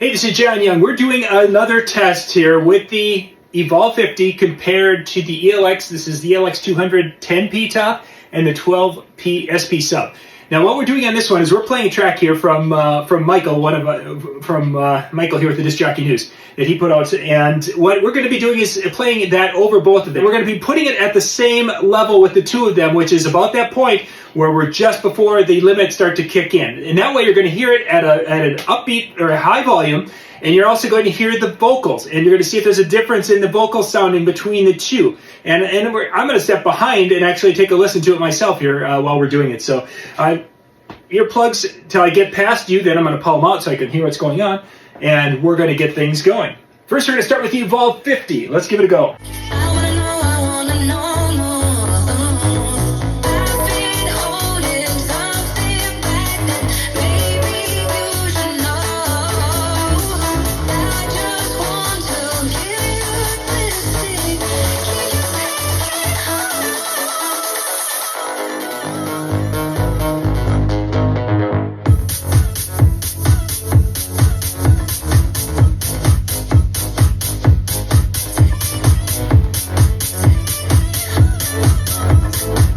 Hey, this is John Young. We're doing another test here with the Evolve 50 compared to the ELX. This is the ELX-200 10P top and the 12P SP sub. Now, what we're doing on this one is we're playing a track here from Michael, Michael here with the Disc Jockey News that he put out. And what we're going to be doing is playing that over both of them. We're going to be putting it at the same level with the two of them, which is about that point where we're just before the limits start to kick in. And that way you're going to hear it at an upbeat or a high volume, and you're also going to hear the vocals, and you're going to see if there's a difference in the vocal sounding between the two. And I'm going to step behind and actually take a listen to it myself here while we're doing it. So earplugs till I get past you, then I'm going to pull them out so I can hear what's going on, and we're going to get things going. First, we're going to start with the Evolve 50. Let's give it a go.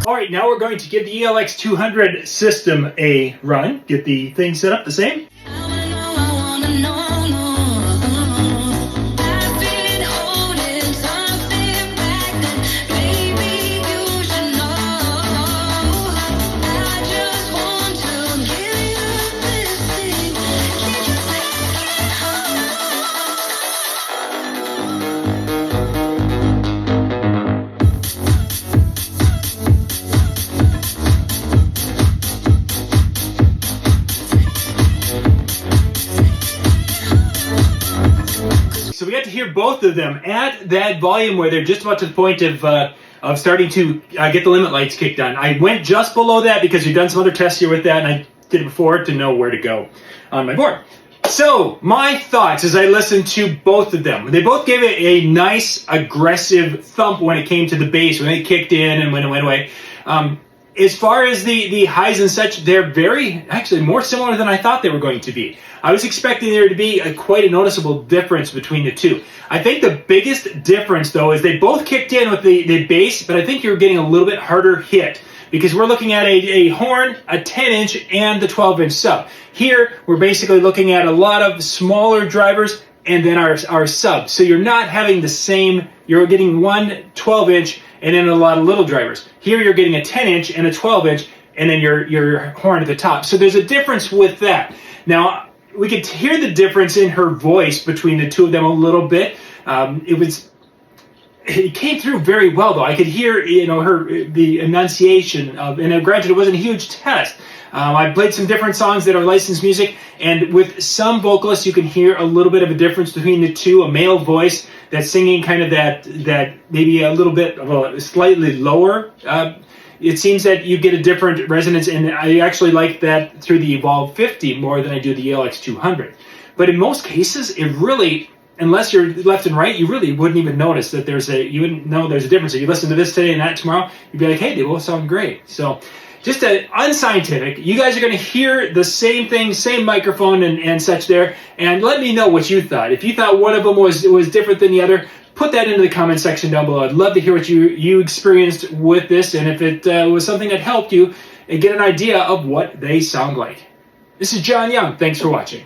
Alright, now we're going to give the ELX-200 system a run. Get the thing set up the same. So we got to hear both of them at that volume where they're just about to the point of starting to get the limit lights kicked on. I went just below that because we've done some other tests here with that, and I did it before to know where to go on my board. So my thoughts as I listened to both of them. They both gave it a nice aggressive thump when it came to the bass, when they kicked in and when it went away. As far as the highs and such, they're actually more similar than I thought they were going to be. I was expecting there to be quite a noticeable difference between the two. I think the biggest difference, though, is they both kicked in with the bass, but I think you're getting a little bit harder hit because we're looking at a horn, a 10-inch, and the 12-inch sub. Here, we're basically looking at a lot of smaller drivers and then our sub. So you're not having the same, you're getting one 12-inch and then a lot of little drivers. Here you're getting a 10-inch and a 12-inch and then your horn at the top. So there's a difference with that. Now, we could hear the difference in her voice between the two of them a little bit. It came through very well, though. I could hear, the enunciation of, and granted, it wasn't a huge test. I played some different songs that are licensed music, and with some vocalists, you can hear a little bit of a difference between the two. A male voice that's singing kind of that maybe a little bit of a slightly lower. It seems that you get a different resonance, and I actually like that through the Evolve 50 more than I do the ELX-200. But in most cases, it really, unless you're left and right, you really wouldn't even notice that you wouldn't know there's a difference. If you listen to this today and that tomorrow, you'd be like, hey, they both sound great. So just unscientific. You guys are going to hear the same thing, same microphone and such there, and let me know what you thought. If you thought one of them was different than the other, put that into the comment section down below. I'd love to hear what you experienced with this, and if it was something that helped you and get an idea of what they sound like. This is John Young. Thanks for watching.